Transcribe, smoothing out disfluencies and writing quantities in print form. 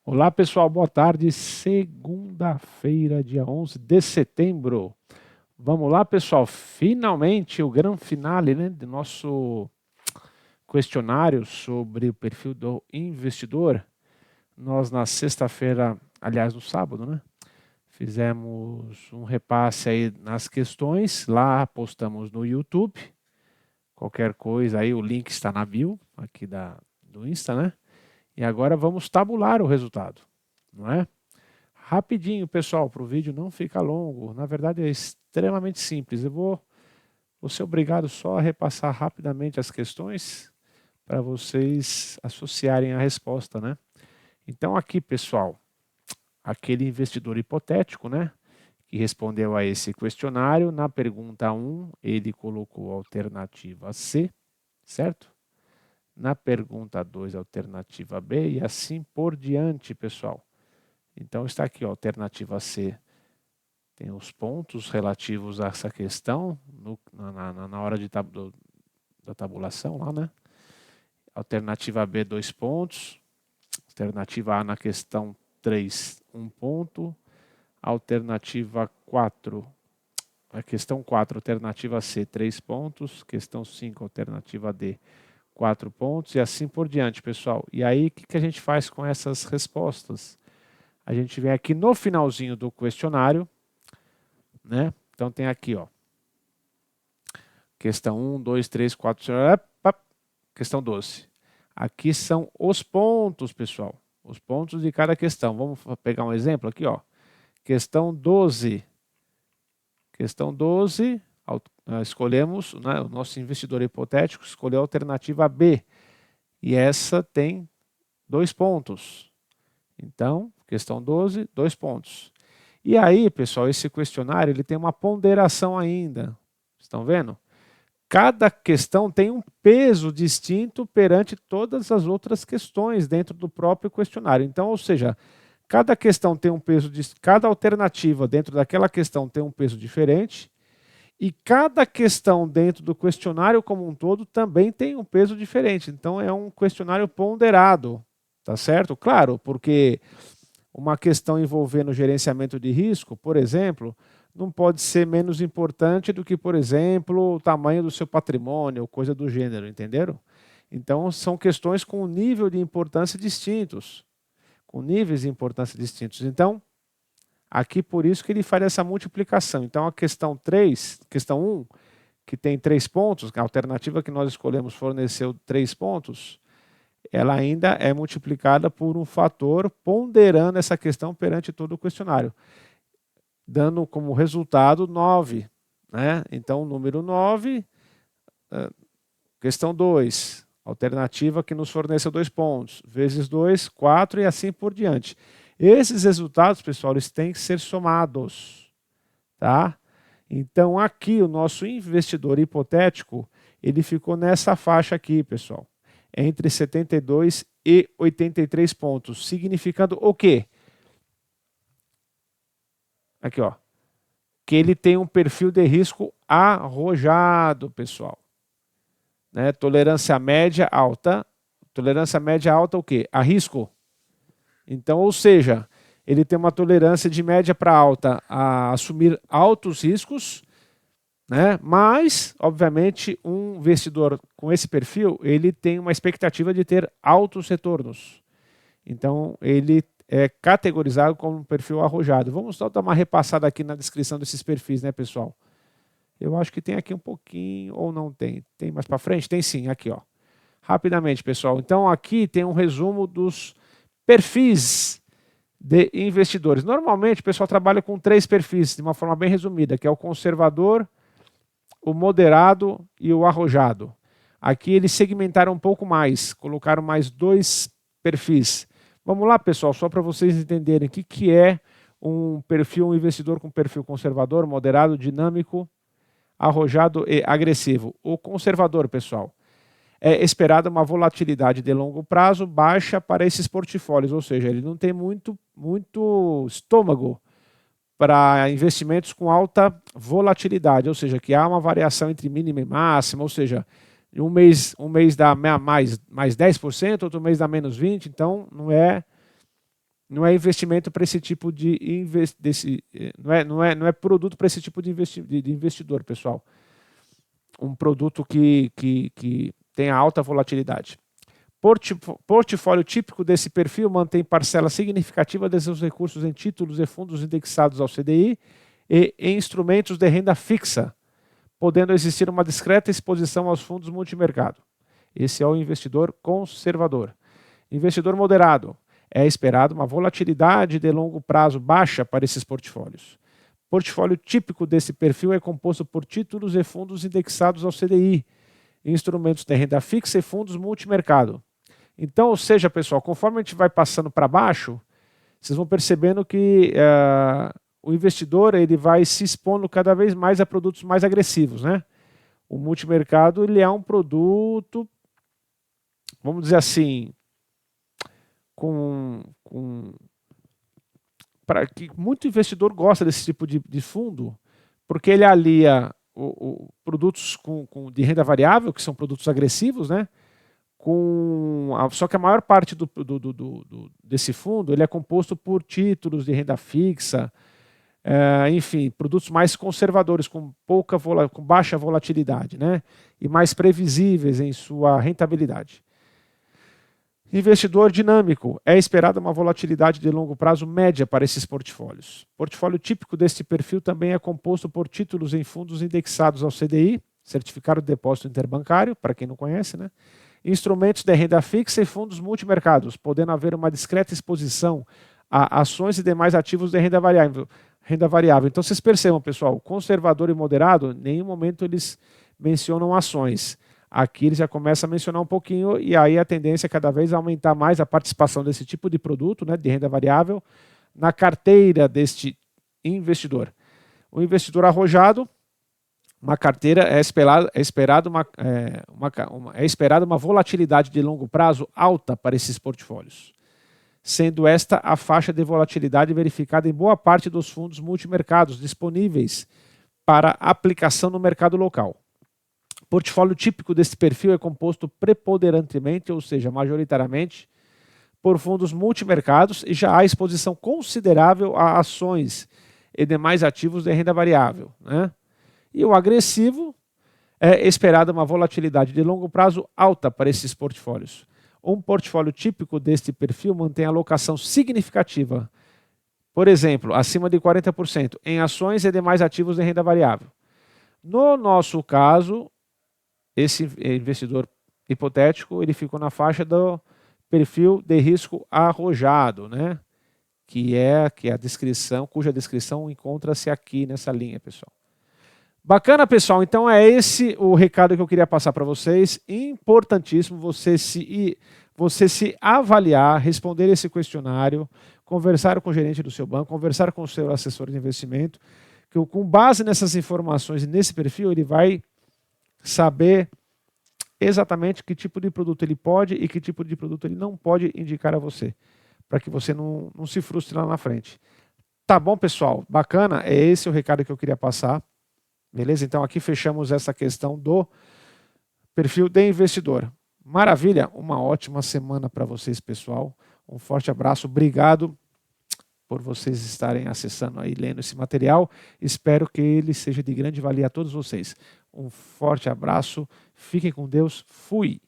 Olá pessoal, boa tarde. Segunda-feira, dia 11 de setembro. Vamos lá pessoal, finalmente o grande finale, né, do nosso questionário sobre o perfil do investidor. Nós na sexta-feira, aliás no sábado, né, fizemos um repasse aí nas questões, lá postamos no YouTube. Qualquer coisa aí, o link está na bio aqui do Insta, né? E agora vamos tabular o resultado, não é? Rapidinho, pessoal, para o vídeo não ficar longo. Na verdade, é extremamente simples. Eu vou ser obrigado só a repassar rapidamente as questões para vocês associarem a resposta, né? Então, aqui, pessoal, aquele investidor hipotético, né? Que respondeu a esse questionário, na pergunta 1, ele colocou a alternativa C, certo? Na pergunta 2, a alternativa B, e assim por diante, pessoal. Então, está aqui, ó, alternativa C. Tem os pontos relativos a essa questão na hora da tabulação lá, né? Alternativa B, 2 pontos. Alternativa A na questão 3, 1 ponto. Alternativa 4, a questão 4, alternativa C, 3 pontos. Questão 5, alternativa D, 4 pontos. E assim por diante, pessoal. E aí, o que a gente faz com essas respostas? A gente vem aqui no finalzinho do questionário, né? Então tem aqui, ó. Questão 1, 2, 3, 4, questão 12. Aqui são os pontos, pessoal. Os pontos de cada questão. Vamos pegar um exemplo aqui, ó. Questão 12. Questão 12, escolhemos, né, o nosso investidor hipotético escolheu a alternativa B. E essa tem 2 pontos. Então, questão 12, 2 pontos. E aí, pessoal, esse questionário ele tem uma ponderação ainda. Estão vendo? Cada questão tem um peso distinto perante todas as outras questões dentro do próprio questionário. Então, ou seja, cada questão tem um peso, cada alternativa dentro daquela questão tem um peso diferente, e cada questão dentro do questionário como um todo também tem um peso diferente. Então, é um questionário ponderado, tá certo? Claro, porque uma questão envolvendo gerenciamento de risco, por exemplo, não pode ser menos importante do que, por exemplo, o tamanho do seu patrimônio, ou coisa do gênero, entenderam? Então, são questões com nível de importância distintos, com níveis de importância distintos. Então, aqui por isso que ele faz essa multiplicação. Então, a questão 3, questão 1, que tem 3 pontos, a alternativa que nós escolhemos forneceu 3 pontos, ela ainda é multiplicada por um fator ponderando essa questão perante todo o questionário, dando como resultado 9. Né? Então, o número 9, questão 2, alternativa que nos forneceu 2 pontos, vezes 2, 4 e assim por diante. Esses resultados, pessoal, eles têm que ser somados. Tá? Então, aqui, o nosso investidor hipotético, ele ficou nessa faixa aqui, pessoal, entre 72 e 83 pontos, significando o quê? Aqui, ó, que ele tem um perfil de risco arrojado, pessoal. Né? Tolerância média alta. Tolerância média alta o quê? A risco. Então, ou seja, ele tem uma tolerância de média para alta a assumir altos riscos, né? Mas, obviamente, um investidor com esse perfil, ele tem uma expectativa de ter altos retornos. Então, ele é categorizado como um perfil arrojado. Vamos só dar uma repassada aqui na descrição desses perfis, né, pessoal? Eu acho que tem aqui um pouquinho, ou não tem? Tem mais para frente? Tem sim, aqui, ó. Rapidamente, pessoal. Então, aqui tem um resumo dos perfis de investidores. Normalmente, o pessoal trabalha com 3 perfis, de uma forma bem resumida, que é o conservador, o moderado e o arrojado. Aqui eles segmentaram um pouco mais, colocaram mais 2 perfis. Vamos lá, pessoal, só para vocês entenderem o que é um perfil, um investidor com perfil conservador, moderado, dinâmico, arrojado e agressivo. O conservador, pessoal, é esperada uma volatilidade de longo prazo baixa para esses portfólios, ou seja, ele não tem muito estômago para investimentos com alta volatilidade, ou seja, que há uma variação entre mínima e máxima, ou seja, um mês dá mais 10%, outro mês dá menos 20%, então não é não é investimento para esse tipo de não é produto para esse tipo de investidor, pessoal. Um produto que tenha alta volatilidade. Portfólio típico desse perfil mantém parcela significativa de seus recursos em títulos e fundos indexados ao CDI e em instrumentos de renda fixa, podendo existir uma discreta exposição aos fundos multimercado. Esse é o investidor conservador. Investidor moderado. É esperado uma volatilidade de longo prazo baixa para esses portfólios. Portfólio típico desse perfil é composto por títulos e fundos indexados ao CDI, instrumentos de renda fixa e fundos multimercado. Então, ou seja, pessoal, conforme a gente vai passando para baixo, vocês vão percebendo que o investidor ele vai se expondo cada vez mais a produtos mais agressivos, né? O multimercado ele é um produto, vamos dizer assim, para que muito investidor gosta desse tipo de fundo, porque ele alia produtos de renda variável, que são produtos agressivos, né? Só que a maior parte desse fundo ele é composto por títulos de renda fixa, enfim, produtos mais conservadores, com baixa volatilidade, né? E mais previsíveis em sua rentabilidade. Investidor dinâmico. É esperada uma volatilidade de longo prazo média para esses portfólios. Portfólio típico deste perfil também é composto por títulos em fundos indexados ao CDI, Certificado de Depósito Interbancário, para quem não conhece, né? Instrumentos de renda fixa e fundos multimercados, podendo haver uma discreta exposição a ações e demais ativos de renda variável. Então vocês percebam, pessoal, conservador e moderado, em nenhum momento eles mencionam ações. Aqui eles já começam a mencionar um pouquinho e aí a tendência é cada vez aumentar mais a participação desse tipo de produto, né, de renda variável, na carteira deste investidor. O investidor arrojado, uma carteira é esperada uma volatilidade de longo prazo alta para esses portfólios, sendo esta a faixa de volatilidade verificada em boa parte dos fundos multimercados disponíveis para aplicação no mercado local. O portfólio típico desse perfil é composto preponderantemente, ou seja, majoritariamente, por fundos multimercados e já há exposição considerável a ações e demais ativos de renda variável, né? E o agressivo é esperada uma volatilidade de longo prazo alta para esses portfólios. Um portfólio típico deste perfil mantém alocação significativa, por exemplo, acima de 40%, em ações e demais ativos de renda variável. No nosso caso, esse investidor hipotético ele ficou na faixa do perfil de risco arrojado, né? Que é a descrição, cuja descrição encontra-se aqui nessa linha, pessoal. Bacana, pessoal. Então é esse o recado que eu queria passar para vocês. Importantíssimo você se avaliar, responder esse questionário, conversar com o gerente do seu banco, conversar com o seu assessor de investimento, que com base nessas informações e nesse perfil, ele vai saber exatamente que tipo de produto ele pode e que tipo de produto ele não pode indicar a você, para que você não se frustre lá na frente. Tá bom, pessoal? Bacana? É esse o recado que eu queria passar. Beleza? Então aqui fechamos essa questão do perfil de investidor. Maravilha, uma ótima semana para vocês, pessoal. Um forte abraço, obrigado por vocês estarem acessando aí, lendo esse material. Espero que ele seja de grande valia a todos vocês. Um forte abraço, fiquem com Deus, fui!